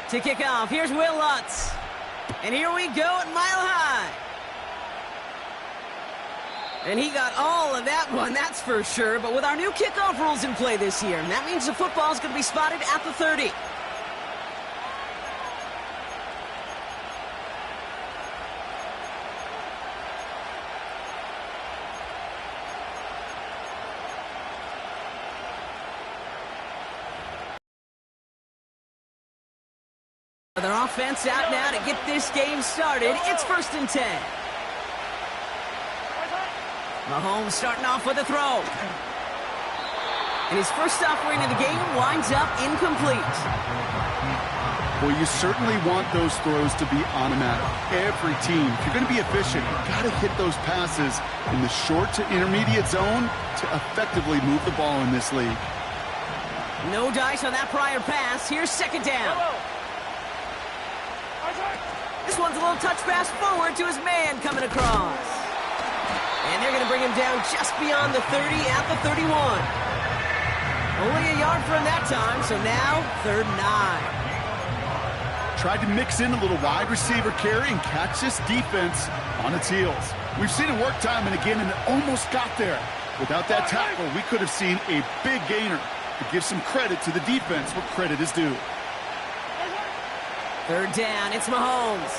To kick off, here's Will Lutz. And here we go at Mile High. And he got all of that one, that's for sure. But with our new kickoff rules in play this year, that means the football is going to be spotted at the 30. Their offense out now to get this game started. It's 1st and 10. Mahomes starting off with a throw. And his first offering of the game winds up incomplete. Well, you certainly want those throws to be automatic. Every team, if you're going to be efficient, you've got to hit those passes in the short to intermediate zone to effectively move the ball in this league. No dice on that prior pass. Here's 2nd down. This one's a little touch pass forward to his man coming across. And they're going to bring him down just beyond the 30 at the 31. Only a yard for him that time, so now 3rd and 9. Tried to mix in a little wide receiver carry and catch this defense on its heels. We've seen it work time and again, and it almost got there. Without that tackle, we could have seen a big gainer. To give some credit to the defense where credit is due. 3rd down, it's Mahomes.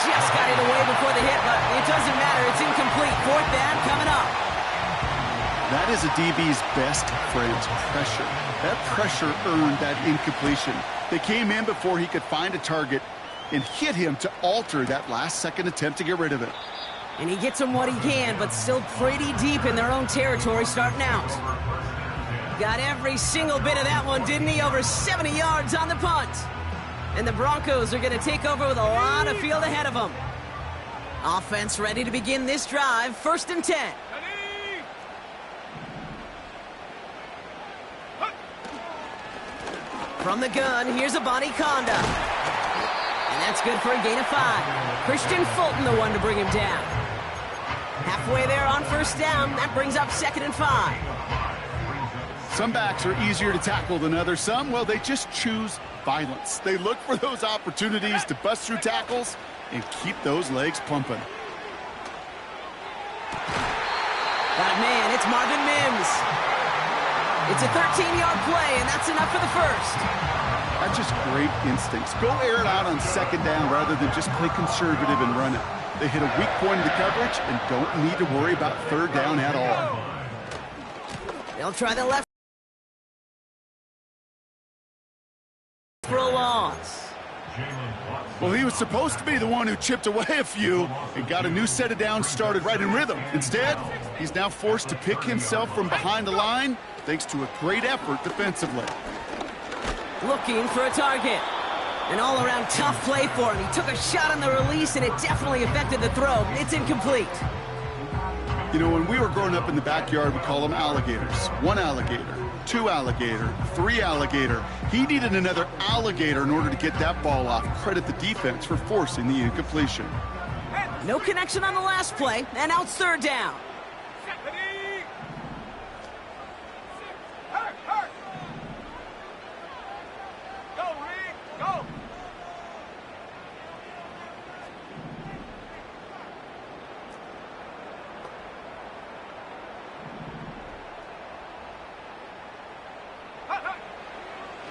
Just got it away before the hit, but it doesn't matter. It's incomplete. 4th down coming up. That is a DB's best friend, pressure. That pressure earned that incompletion. They came in before he could find a target and hit him to alter that last-second attempt to get rid of it. And he gets him what he can, but still pretty deep in their own territory starting out. Got every single bit of that one, didn't he? Over 70 yards on the punt. And the Broncos are going to take over with a lot of field ahead of them. Offense ready to begin this drive. 1st and 10. From the gun, here's a Bonnie Conda. And that's good for a gain of 5. Christian Fulton, the one to bring him down. Halfway there on 1st down. That brings up 2nd and 5. Some backs are easier to tackle than others. Some, well, they just choose violence. They look for those opportunities to bust through tackles and keep those legs pumping. Got it, man. It's Marvin Mims. It's a 13-yard play, and that's enough for the 1st. That's just great instincts. Go air it out on 2nd down rather than just play conservative and run it. They hit a weak point of the coverage and don't need to worry about 3rd down at all. They'll try the left for a loss. Well, he was supposed to be the one who chipped away a few and got a new set of downs started right in rhythm. Instead, he's now forced to pick himself from behind the line thanks to a great effort defensively. Looking for a target. An all-around tough play for him. He took a shot on the release, and it definitely affected the throw. It's incomplete. You know, when we were growing up in the backyard, we call them alligators. 1 alligator, 2 alligator, 3 alligator. He needed another alligator in order to get that ball off. Credit the defense for forcing the incompletion. No connection on the last play, and now it's 3rd down.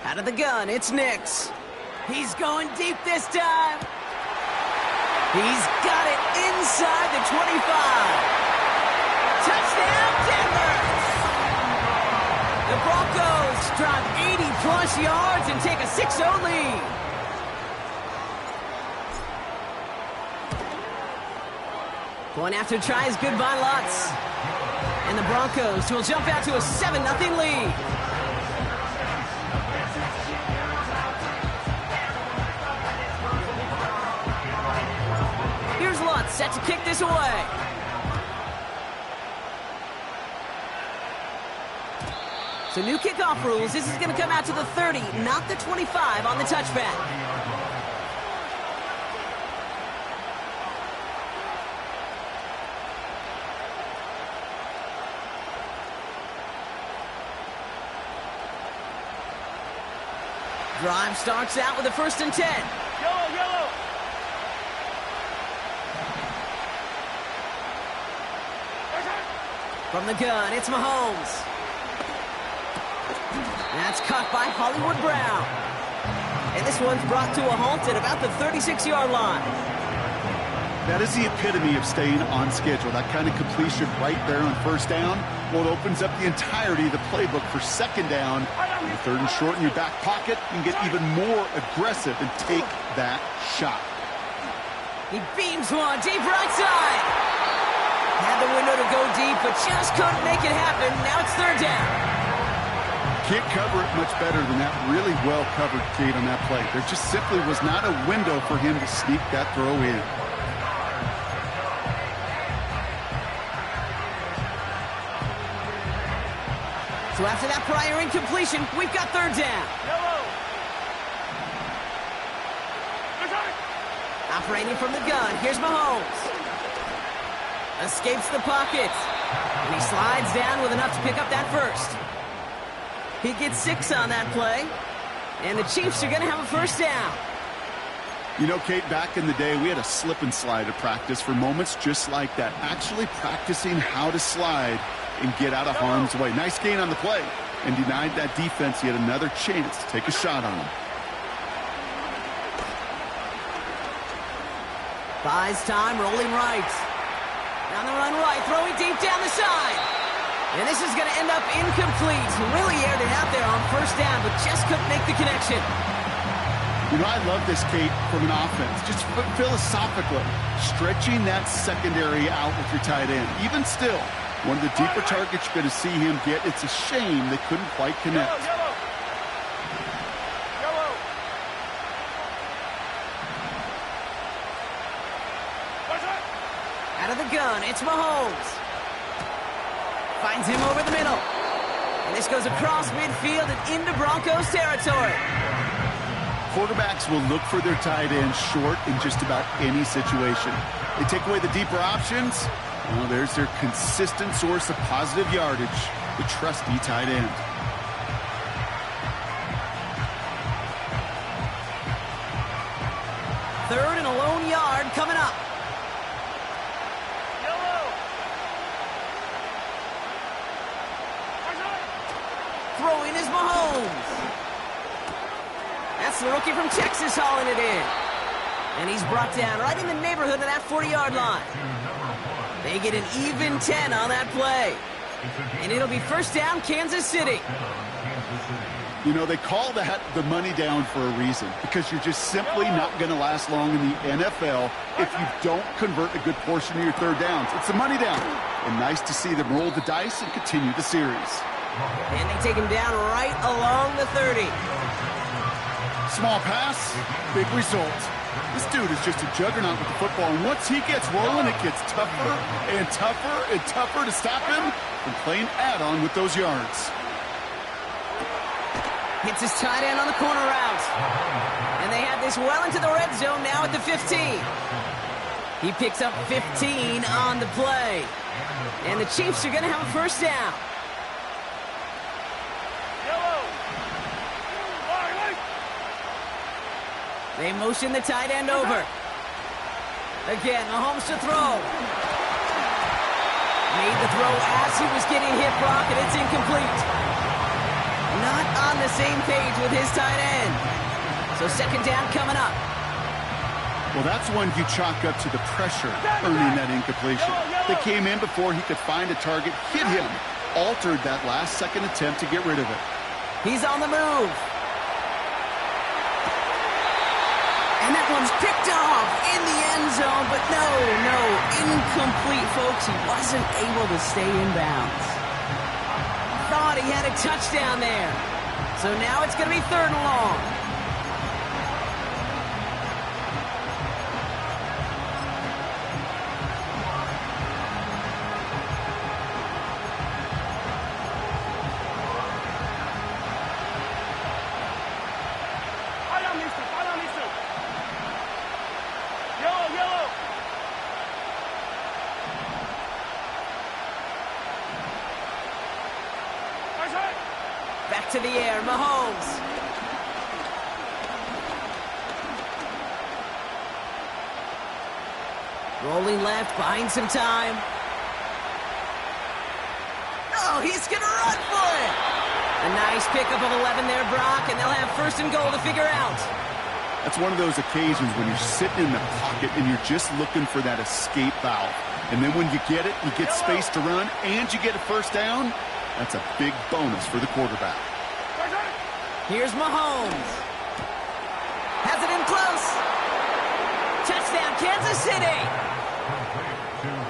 Out of the gun, it's Nix. He's going deep this time. He's got it inside the 25. Touchdown, Denver! The Broncos drive 80-plus yards and take a 6-0 lead. Going after try is good by Lutz. And the Broncos will jump out to a 7-0 lead. Here's Lutz set to kick this away. So new kickoff rules. This is going to come out to the 30, not the 25 on the touchback. Drive starts out with a 1st and 10. Yellow, yellow. From the gun, it's Mahomes. That's caught by Hollywood Brown. And this one's brought to a halt at about the 36-yard line. That is the epitome of staying on schedule. That kind of completion right there on 1st down. Well, it opens up the entirety of the playbook for 2nd down. And 3rd and short in your back pocket, you can get even more aggressive and take that shot. He beams one deep right side. Had the window to go deep, but just couldn't make it happen. Now it's 3rd down. Can't cover it much better than that really well-covered Kate on that play. There just simply was not a window for him to sneak that throw in. So after that prior incompletion, we've got 3rd down. Yellow. Operating from the gun, here's Mahomes. Escapes the pocket. And he slides down with enough to pick up that 1st. He gets 6 on that play. And the Chiefs are going to have a 1st down. You know, Kate, back in the day, we had a slip and slide at practice for moments just like that. Actually practicing how to slide and get out of harm's way. Nice gain on the play. And denied that defense yet another chance to take a shot on him. Buys time, rolling right. Down the run right, throwing deep down the side. And this is going to end up incomplete. Really aired it out there on 1st down, but just couldn't make the connection. You know, I love this, Kate, from an offense. Just philosophically, stretching that secondary out with your tight end. Even still, one of the deeper targets you're going to see him get. It's a shame they couldn't quite connect. Yellow, yellow. Yellow. Out of the gun, it's Mahomes. Finds him over the middle. And this goes across midfield and into Broncos territory. Quarterbacks will look for their tight end short in just about any situation. They take away the deeper options. Well, there's their consistent source of positive yardage, the trusty tight end. Third and a lone yard coming up. Yellow. Throwing is Mahomes. That's the rookie from Texas hauling it in. And he's brought down right in the neighborhood of that 40-yard line. They get an even 10 on that play. And it'll be 1st down, Kansas City. You know, they call that the money down for a reason, because you're just simply not going to last long in the NFL if you don't convert a good portion of your 3rd downs. It's the money down. And nice to see them roll the dice and continue the series. And they take him down right along the 30. Small pass, big result. This dude is just a juggernaut with the football, and once he gets rolling, it gets tougher and tougher and tougher to stop him from playing add-on with those yards. Hits his tight end on the corner route. And they have this well into the red zone now at the 15. He picks up 15 on the play. And the Chiefs are going to have a 1st down. They motion the tight end over. Again, Mahomes to throw. Made the throw as he was getting hit, Brock, and it's incomplete. Not on the same page with his tight end. So 2nd down coming up. Well, that's one you chalk up to the pressure earning that incompletion. They came in before he could find a target, hit him, altered that last-second attempt to get rid of it. He's on the move. And that one's picked off in the end zone, but no, incomplete, folks. He wasn't able to stay in bounds. Thought he had a touchdown there. So now it's going to be 3rd and long. Back to the air, Mahomes. Rolling left, buying some time. Oh, he's going to run for it. A nice pickup of 11 there, Brock, and they'll have first and goal to figure out. That's one of those occasions when you're sitting in the pocket and you're just looking for that escape valve. And then when you get it, you get space to run, and you get a first down. That's a big bonus for the quarterback. Here's Mahomes. Has it in close. Touchdown, Kansas City.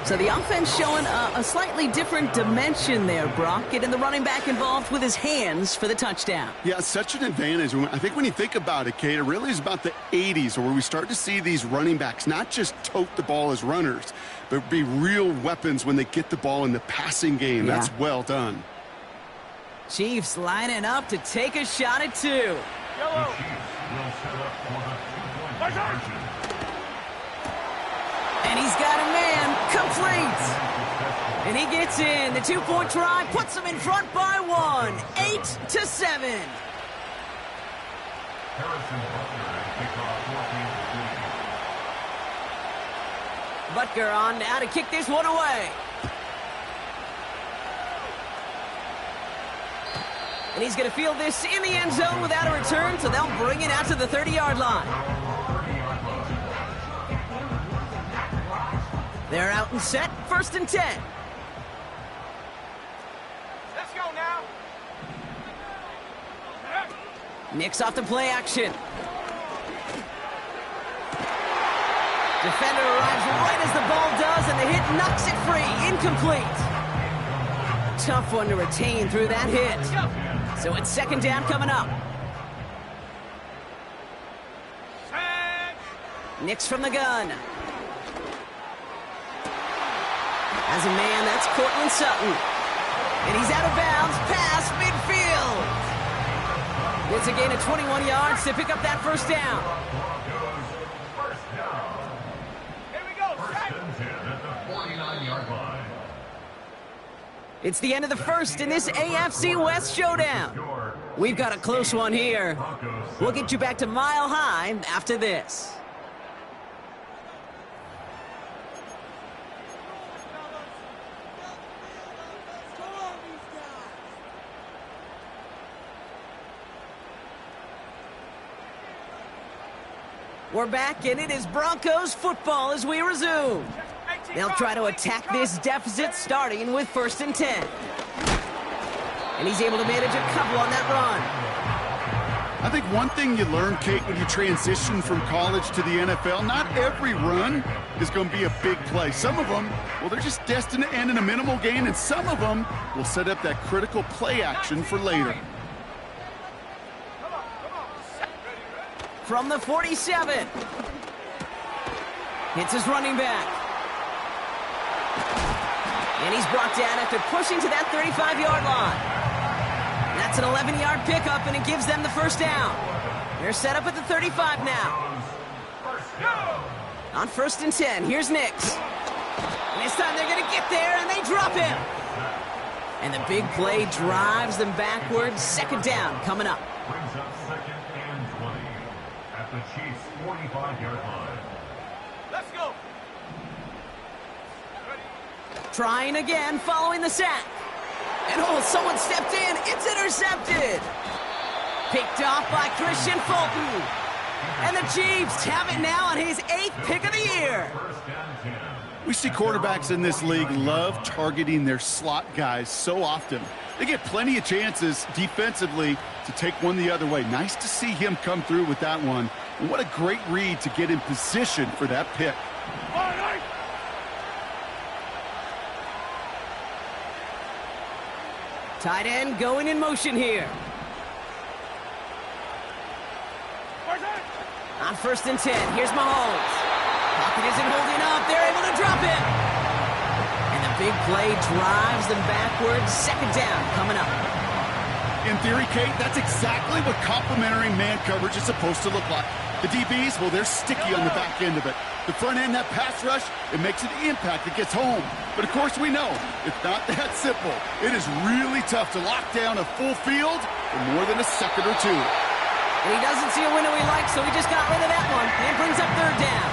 So the offense showing a slightly different dimension there, Brock. Getting the running back involved with his hands for the touchdown. Yeah, such an advantage. I think when you think about it, Kate, it really is about the 80s where we start to see these running backs not just tote the ball as runners, but be real weapons when they get the ball in the passing game. Yeah. That's well done. Chiefs lining up to take a shot at 2. Yellow. And he's got a man complete. And he gets in. The 2-point try puts them in front by 1. 8-7. Butker on now to kick this one away. And he's going to field this in the end zone without a return, so they'll bring it out to the 30-yard line. They're out and set, 1st and 10. Let's go now. Knicks off the play action. Defender arrives right as the ball does, and the hit knocks it free. Incomplete. Tough one to retain through that hit. So it's 2nd down coming up. Knicks from the gun. As a man, that's Cortland Sutton. And he's out of bounds past midfield. It's a gain of 21 yards to pick up that first down. Here we go. At the 49-yard line. It's the end of the first in this AFC West showdown. We've got a close one here. We'll get you back to Mile High after this. We're back, and it is Broncos football as we resume. They'll try to attack this deficit, starting with 1st and 10. And he's able to manage a couple on that run. I think one thing you learn, Kate, when you transition from college to the NFL, not every run is going to be a big play. Some of them, well, they're just destined to end in a minimal gain, and some of them will set up that critical play action for later. From the 47. Hits his running back. And he's brought down after pushing to that 35-yard line. That's an 11-yard pickup, and it gives them the first down. They're set up at the 35 now. On 1st and 10, here's Nix. And this time they're going to get there, and they drop him. And the big play drives them backwards. 2nd down coming up. Brings up 2nd and 20 at the Chiefs' 45-yard line. Let's go. Trying again following the sack. And oh, someone stepped in. It's intercepted. Picked off by Christian Fulton. And the Chiefs have it now on his 8th pick of the year. We see quarterbacks in this league love targeting their slot guys so often. They get plenty of chances defensively to take one the other way. Nice to see him come through with that one. And what a great read to get in position for that pick. Tight end going in motion here. On 1st and 10, here's Mahomes. Pocket isn't holding up. They're able to drop him. And the big play drives them backwards. 2nd down coming up. In theory, Kate, that's exactly what complementary man coverage is supposed to look like. The DBs, well, they're sticky on the back end of it. The front end, that pass rush, it makes an impact that gets home. But, of course, we know it's not that simple. It is really tough to lock down a full field for more than a second or two. And he doesn't see a window he likes, so he just got rid of that one. And brings up 3rd down.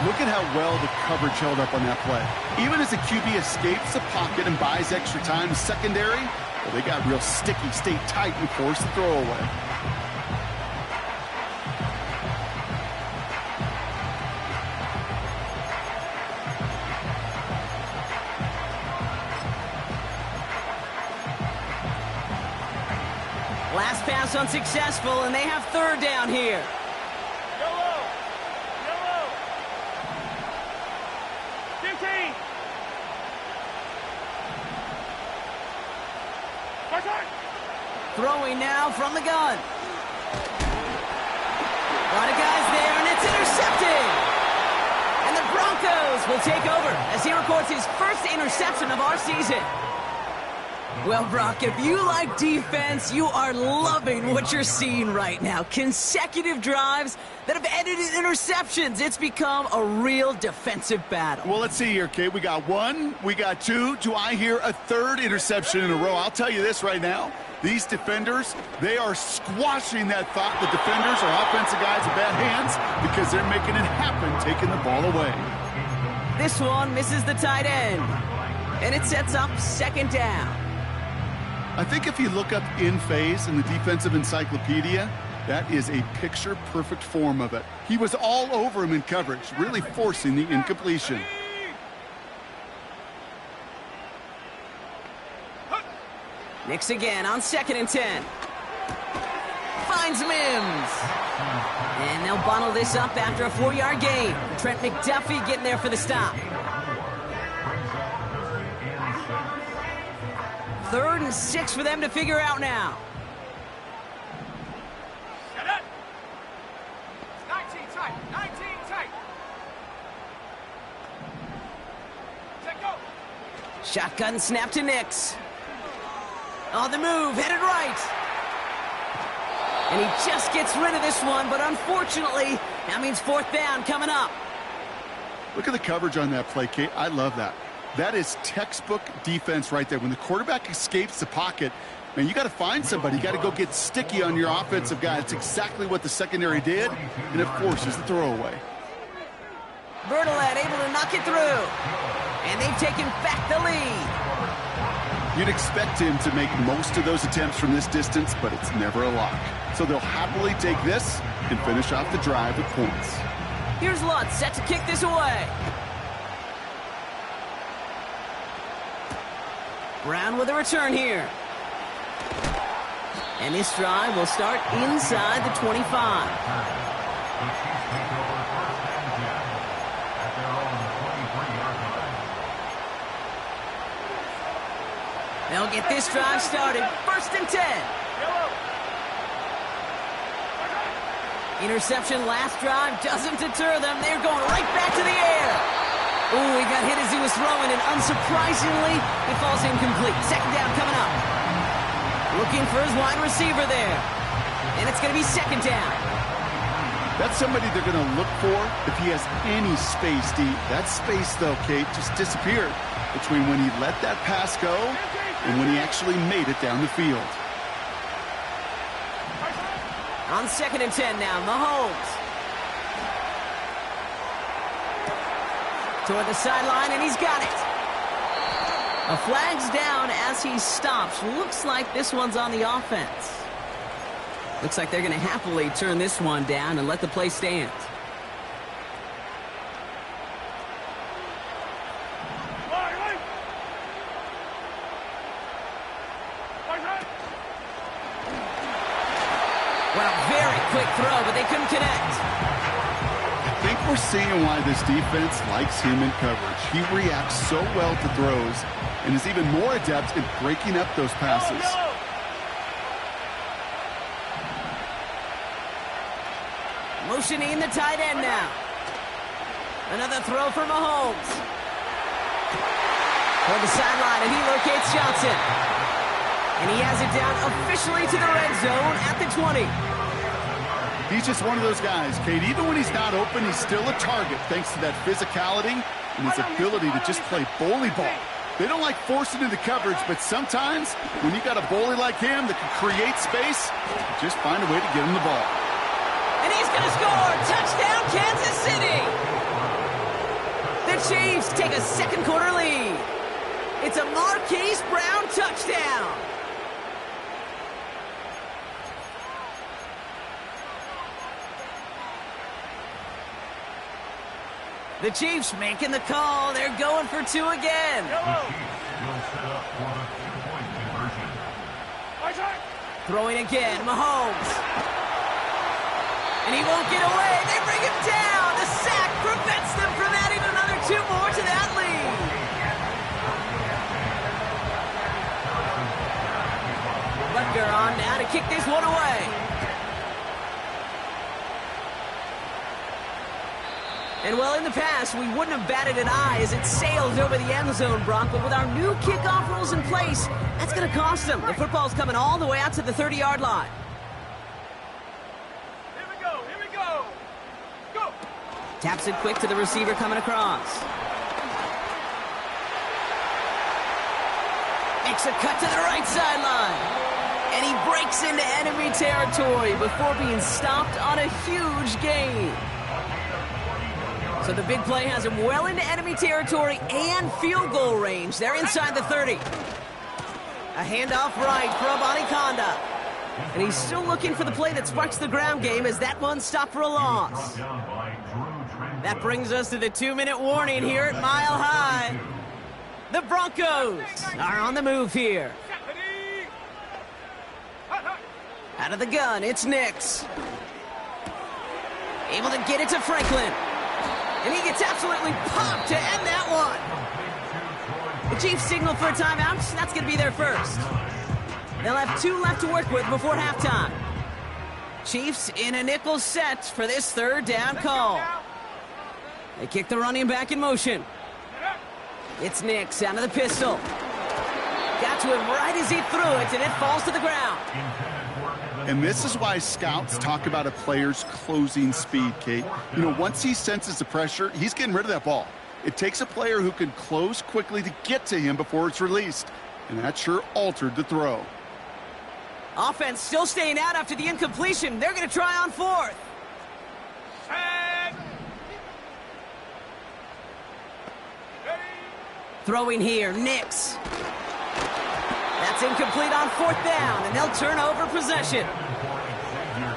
Look at how well the coverage held up on that play. Even as the QB escapes the pocket and buys extra time, secondary, well, they got real sticky, stayed tight, and forced the throw away. Last pass unsuccessful, and they have third down here. Yellow! Yellow! 15! Throwing now from the gun. A lot of guys there, and it's intercepted. And the Broncos will take over as he records his first interception of our season. Well, Brock, if you like defense, you are loving what you're seeing right now. Consecutive drives that have ended in interceptions. It's become a real defensive battle. Well, let's see here, Kate. We got one, we got two. Do I hear a third interception in a row? I'll tell you this right now. These defenders, they are squashing that thought. The defenders are offensive guys in bad hands because they're making it happen, taking the ball away. This one misses the tight end, and it sets up second down. I think if you look up in phase in the defensive encyclopedia, that is a picture-perfect form of it. He was all over him in coverage, really forcing the incompletion. Nix again on 2nd and 10. Finds Mims. And they'll bundle this up after a 4-yard gain. Trent McDuffie getting there for the stop. 3rd and 6 for them to figure out now. Shut up! 19 tight! 19 tight! Let go! Shotgun snap to Nix. On the move, headed right. And he just gets rid of this one, but unfortunately, that means 4th down coming up. Look at the coverage on that play, Kate. I love that. That is textbook defense right there. When the quarterback escapes the pocket, man, you got to find somebody. You got to go get sticky on your offensive guy. It's exactly what the secondary did, and it forces the throwaway. Bertolet able to knock it through, and they've taken back the lead. You'd expect him to make most of those attempts from this distance, but it's never a lock. So they'll happily take this and finish off the drive with points. Here's Lutz set to kick this away. Brown with a return here. And this drive will start inside the 25. They'll get this drive started. 1st and 10. Interception last drive doesn't deter them. They're going right back to the air. Ooh, he got hit as he was throwing, and unsurprisingly, it falls incomplete. 2nd down coming up. Looking for his wide receiver there. And it's going to be 2nd down. That's somebody they're going to look for if he has any space deep. That space, though, Kate, just disappeared between when he let that pass go and when he actually made it down the field. On 2nd and 10 now, Mahomes. Toward the sideline, and he's got it. A flag's down as he stops. Looks like this one's on the offense. Looks like they're going to happily turn this one down and let the play stand. Well, very quick throw, but they couldn't connect. I think we're seeing why this defense likes him in coverage. He reacts so well to throws and is even more adept at breaking up those passes. Motioning the tight end now. Another throw for Mahomes. For the sideline, and he locates Johnson. And he has it down officially to the red zone at the 20. He's just one of those guys, Kate. Even when he's not open, he's still a target thanks to that physicality and his ability to just play bully ball. They don't like forcing into coverage, but sometimes when you got a bully like him that can create space, just find a way to get him the ball. And he's going to score. Touchdown, Kansas City. the Chiefs take a second quarter lead. It's a Marquise Brown touchdown. The Chiefs making the call. They're going for two again. The Chiefs will set up for the two-point conversion. Throwing again, Mahomes. And he won't get away. They bring him down. The sack prevents them from adding another two more to that lead. Butker on now to kick this one away. And well, in the past, we wouldn't have batted an eye as it sailed over the end zone, Brock. But with our new kickoff rules in place, that's going to cost them. The football's coming all the way out to the 30-yard line. Here we go. Here we go. Go. Taps it quick to the receiver coming across. Makes a cut to the right sideline. And he breaks into enemy territory before being stopped on a huge gain. So the big play has him well into enemy territory and field goal range. They're inside the 30. A handoff right for Abanikanda. And he's still looking for the play that sparks the ground game as that one stopped for a loss. That brings us to the 2-minute warning here at Mile High. The Broncos are on the move here. Out of the gun, it's Nix. Able to get it to Franklin. And he gets absolutely popped to end that one. The Chiefs signal for a timeout. That's going to be their first. They'll have two left to work with before halftime. Chiefs in a nickel set for this third down call. They kick the running back in motion. It's Nix out of the pistol. Got to him right as he threw it, and it falls to the ground. And this is why scouts talk about a player's closing speed, Kate. You know, once he senses the pressure, he's getting rid of that ball. It takes a player who can close quickly to get to him before it's released. And that sure altered the throw. Offense still staying out after the incompletion. They're going to try on fourth. Throwing here, Nix. That's incomplete on fourth down, and they'll turn over possession.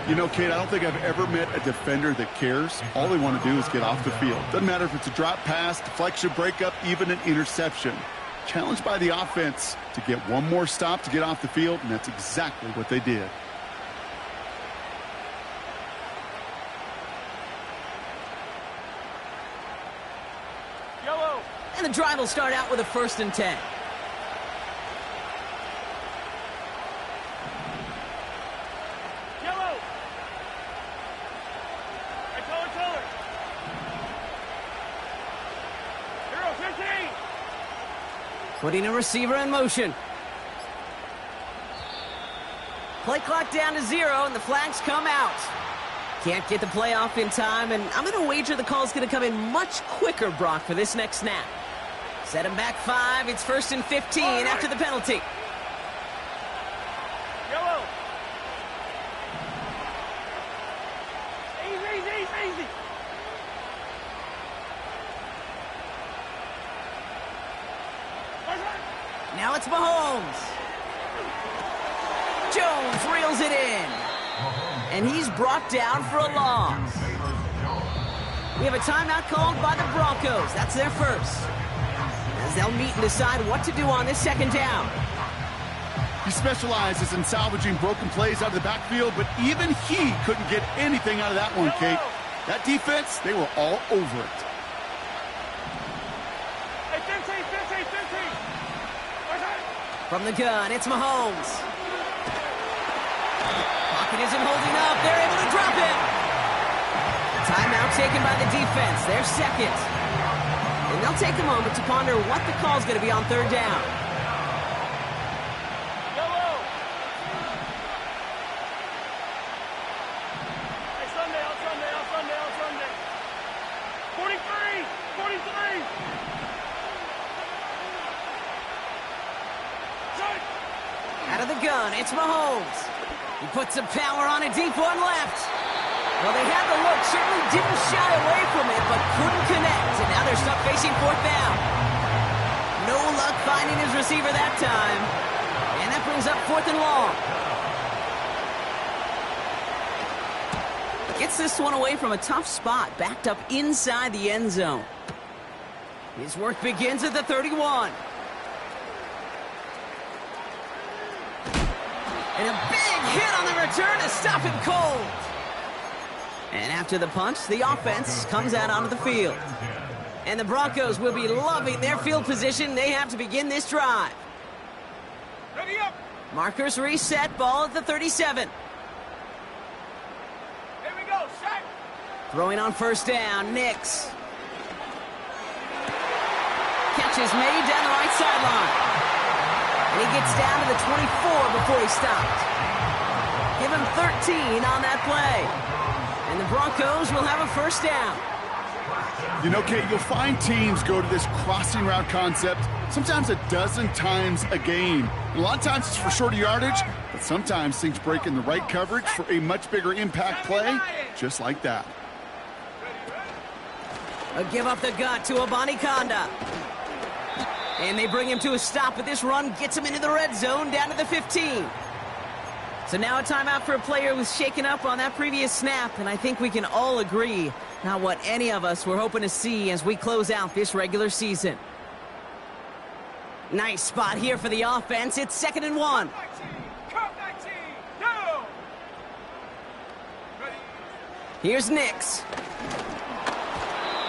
You know, Kate, I don't think I've ever met a defender that cares. All they want to do is get off the field. Doesn't matter if it's a drop pass, deflection, breakup, even an interception. Challenged by the offense to get one more stop to get off the field, and that's exactly what they did. Yellow. And the drive will start out with a 1st and 10. Yellow. Hey, taller. Hero 15. Putting a receiver in motion. Play clock down to 0, and the flags come out. Can't get the play off in time, and I'm going to wager the call's going to come in much quicker, Brock, for this next snap. Set him back 5. It's 1st and 15 after the penalty. Yellow. Easy. Now it's Mahomes. Jones reels it in. And he's brought down for a loss. We have a timeout called by the Broncos. That's their first. As they'll meet and decide what to do on this second down. He specializes in salvaging broken plays out of the backfield, but even he couldn't get anything out of that one, Kate. That defense, they were all over it. Hey, 15. From the gun, it's Mahomes. Pocket isn't holding up. They're able to drop it. Timeout taken by the defense. They're second. And they'll take a moment to ponder what the call's going to be on third down. Yellow. Hey, Sunday. 43. Out of the gun, it's Mahomes. He puts some power on a deep one left. Well, they had the look, certainly didn't shy away from it, but couldn't connect. And now they're stuck facing facing fourth down. No luck finding his receiver that time. And that brings up 4th and long. Gets this one away from a tough spot, backed up inside the end zone. His work begins at the 31. And a big hit on the return to stop him cold. And after the punch, the offense comes out onto the field. And the Broncos will be loving their field position. They have to begin this drive. Ready up. Markers reset, ball at the 37. Here we go. Set. Throwing on first down, Nix. Catch is made down the right sideline. And he gets down to the 24 before he stopped. Give him 13 on that play. And the Broncos will have a first down. You know, Kate, you'll find teams go to this crossing route concept sometimes a dozen times a game. A lot of times it's for shorter yardage, but sometimes things break in the right coverage for a much bigger impact play, just like that. A give up the gut to Abanikanda. And they bring him to a stop, but this run gets him into the red zone down to the 15. So now a timeout for a player who was shaken up on that previous snap, and I think we can all agree not what any of us were hoping to see as we close out this regular season. Nice spot here for the offense. It's 2nd and 1. Cut 19. Go. Ready. Here's Nix.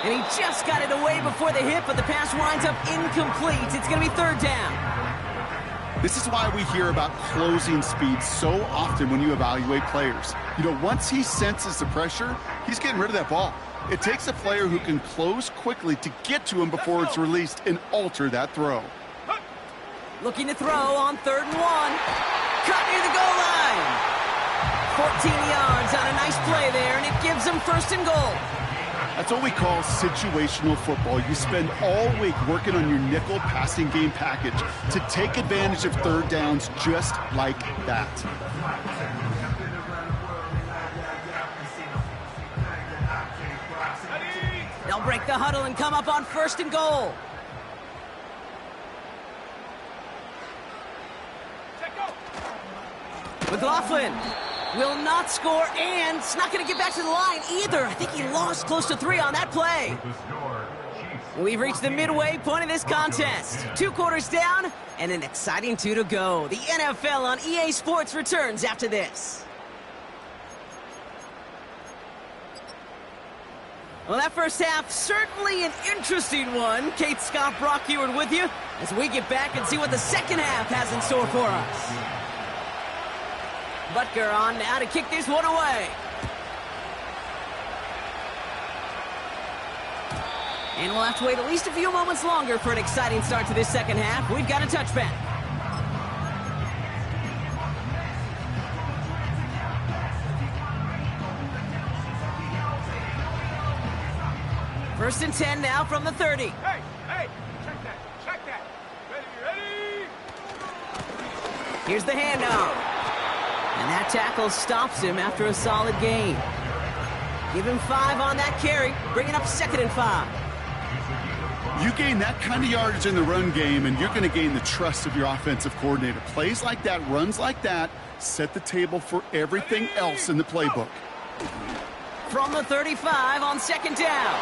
And he just got it away before the hit, but the pass winds up incomplete. It's going to be 3rd down. This is why we hear about closing speed so often when you evaluate players. You know, once he senses the pressure, he's getting rid of that ball. It takes a player who can close quickly to get to him before it's released and alter that throw. Looking to throw on 3rd and 1. Cut near the goal line. 14 yards on a nice play there, and it gives them 1st and goal. That's what we call situational football. You spend all week working on your nickel passing game package to take advantage of 3rd downs just like that. They'll break the huddle and come up on 1st and goal. Set go. McLaughlin will not score, and it's not going to get back to the line either. I think he lost close to 3 on that play. We've reached the midway point of this contest. 2 quarters down, and an exciting 2 to go. The NFL on EA Sports returns after this. Well, that first half, certainly an interesting one. Kate, Scott, Brock Ewart with you as we get back and see what the second half has in store for us. Butker on now to kick this one away. And we'll have to wait at least a few moments longer for an exciting start to this second half. We've got a touchback. First and 10 now from the 30. Hey, check that, check that. Ready. Here's the handoff. And that tackle stops him after a solid gain. Give him 5 on that carry, bringing up 2nd and 5. You gain that kind of yardage in the run game, and you're going to gain the trust of your offensive coordinator. Plays like that, runs like that, set the table for everything else in the playbook. From the 35 on 2nd down.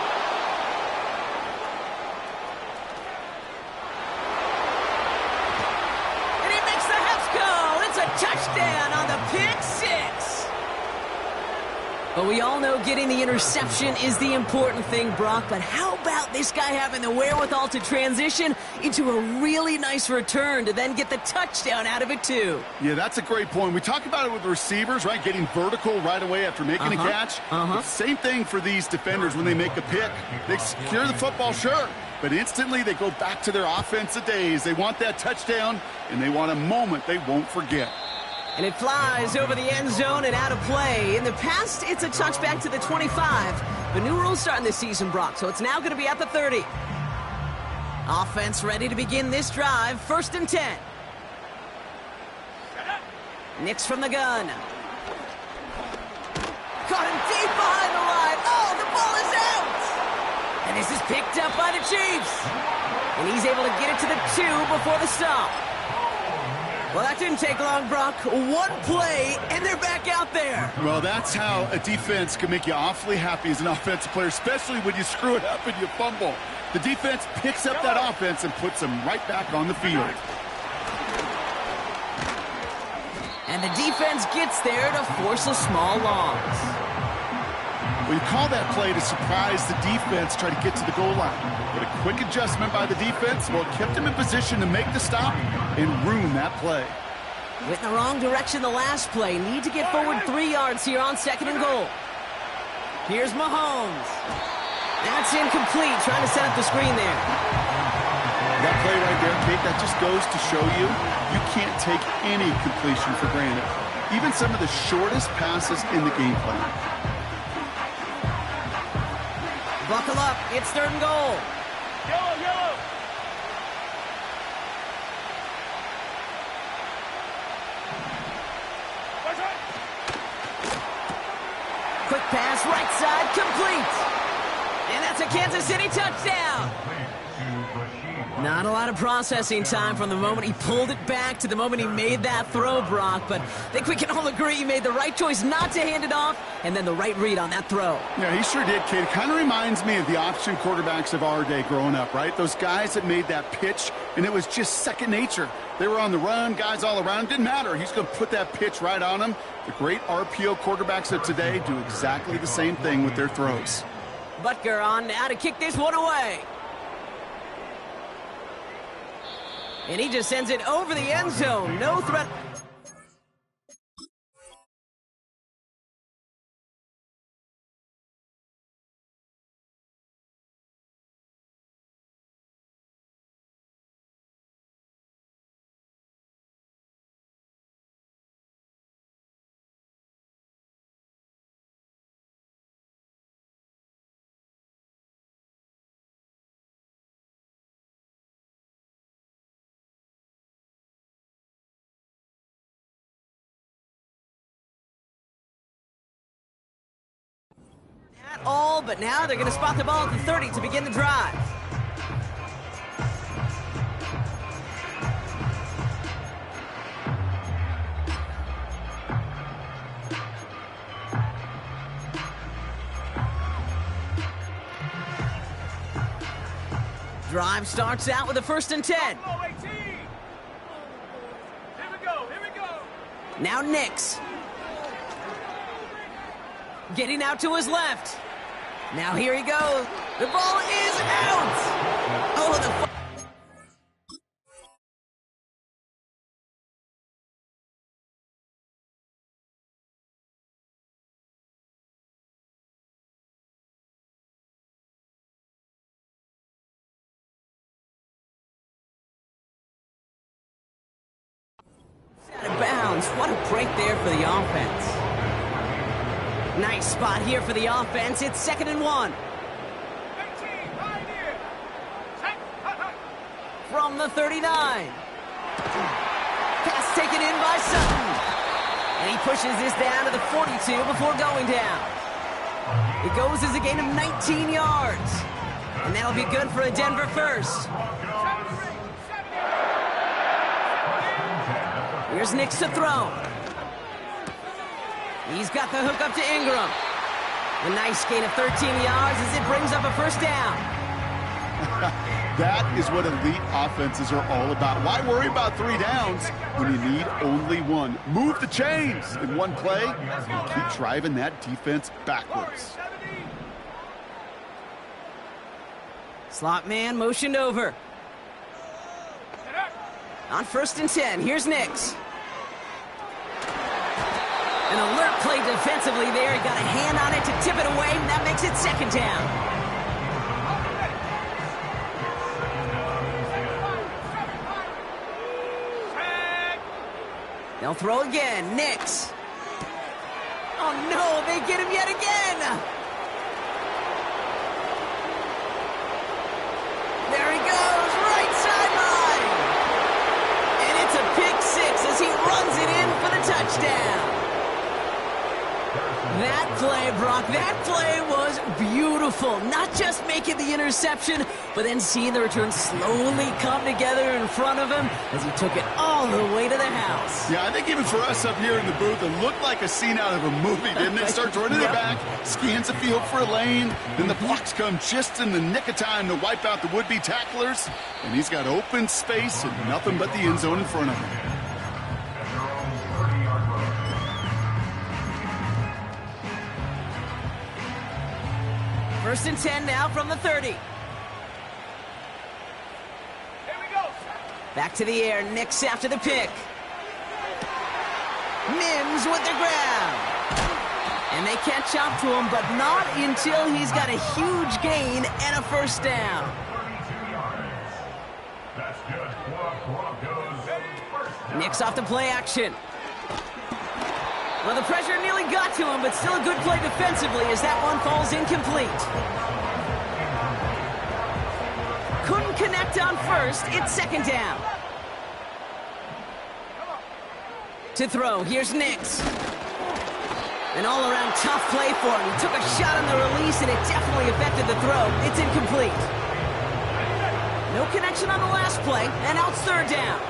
And he makes the Hefco. It's a touchdown on the pick 6. But we all know getting the interception is the important thing, Brock. But how about this guy having the wherewithal to transition into a really nice return to then get the touchdown out of it, too? Yeah, that's a great point. We talk about it with the receivers, right? Getting vertical right away after making a catch. Same thing for these defenders when they make a pick. They secure the football, sure. But instantly they go back to their offensive days. They want that touchdown, and they want a moment they won't forget. And it flies over the end zone and out of play. In the past, it's a touchback to the 25. But new rules starting this season, Brock, so it's now going to be at the 30. Offense ready to begin this drive. 1st and 10. Nix from the gun. Caught him deep behind the line. Oh, the ball is out! And this is Picked up by the Chiefs. And he's able to get it to the 2 before the stop. Well, that didn't take long, Brock. One play, and they're back out there. Well, that's how a defense can make you awfully happy as an offensive player, especially when you screw it up and you fumble. The defense picks up that offense and puts them right back on the field. And the defense gets there to force a small loss. Well, you call that play to surprise the defense, try to get to the goal line. But a quick adjustment by the defense, well, it kept them in position to make the stop and ruin that play. Went in the wrong direction the last play. Need to get forward 3 yards here on 2nd and goal. Here's Mahomes. That's incomplete, trying to set up the screen there. That play right there, Kate, that just goes to show you, you can't take any completion for granted. Even some of the shortest passes in the game plan. Buckle up, it's 3rd and goal. Yellow, yellow. Quick pass, right side, complete. And that's a Kansas City touchdown. Not a lot of processing time from the moment he pulled it back to the moment he made that throw, Brock. But I think we can all agree he made the right choice not to hand it off, and then the right read on that throw. Yeah, he sure did, kid. It kind of reminds me of the option quarterbacks of our day growing up, right? Those guys that made that pitch, and it was just second nature. They were on the run, guys all around. Didn't matter. He's going to put that pitch right on them. The great RPO quarterbacks of today do exactly the same thing with their throws. Butker on now to kick this one away. And he just sends it over the end zone. No threat. At all, but now they're going to spot the ball at the 30 to begin the drive. Drive starts out with a 1st and 10. Here we go, here we go. Now Nix. Getting out to his left. Now here he goes. The ball is out. Oh, the... Out of bounds. What a break there for the offense. Nice spot here for the offense. It's 2nd and 1. 18, right here. From the 39. Pass taken in by Sutton. And he pushes this down to the 42 before going down. It goes as a gain of 19 yards. And that'll be good for a Denver first. Here's Nix to throw. He's got the hook up to Ingram. A nice gain of 13 yards as it brings up a 1st down. That is what elite offenses are all about. Why worry about 3 downs when you need only 1? Move the chains in one play and keep driving that defense backwards. Slot man motioned over. On 1st and 10, here's Nix. An alert play defensively there. He got a hand on it to tip it away, and that makes it 2nd down. They'll throw again. Nix. Oh, no, they get him yet again. There he goes, right sideline. And it's a pick 6 as he runs it in for the touchdown. That play, Brock. That play was beautiful. Not just making the interception, but then seeing the return slowly come together in front of him as he took it all the way to the house. Yeah, I think even for us up here in the booth, it looked like a scene out of a movie, didn't it? Starts running it back, scans the field for a lane, then the blocks come just in the nick of time to wipe out the would-be tacklers, and he's got open space and nothing but the end zone in front of him. First and 10 now from the 30. Here we go. Back to the air, Nix after the pick. Mims with the grab. And they catch up to him, but not until he's got a huge gain and a first down. 32 yards. That's good for Broncos. First down. Nix off the play action. Well, the pressure nearly got to him, but still a good play defensively as that one falls incomplete. Couldn't connect on first. It's second down. To throw, here's Nix. An all-around tough play for him. He took a shot on the release, and it definitely affected the throw. It's incomplete. No connection on the last play, and now it's third down.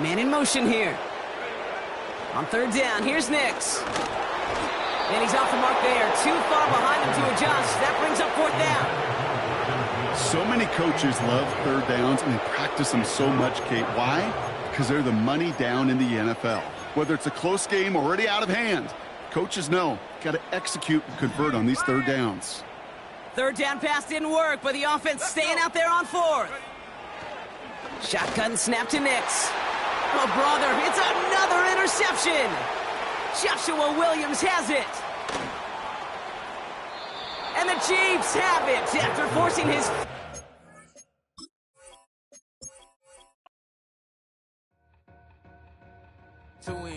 Man in motion here. On third down, here's Nix. And he's off the mark there. Too far behind him to adjust. That brings up fourth down. So many coaches love third downs, and they practice them so much, Kate. Why? Because they're the money down in the NFL. Whether it's a close game or already out of hand, coaches know, got to execute and convert on these third downs. Third down pass didn't work, but the offense staying out there on fourth. Shotgun snap to Nix. Oh, brother, it's another interception. Joshua Williams has it. And the Chiefs have it after forcing his... to win.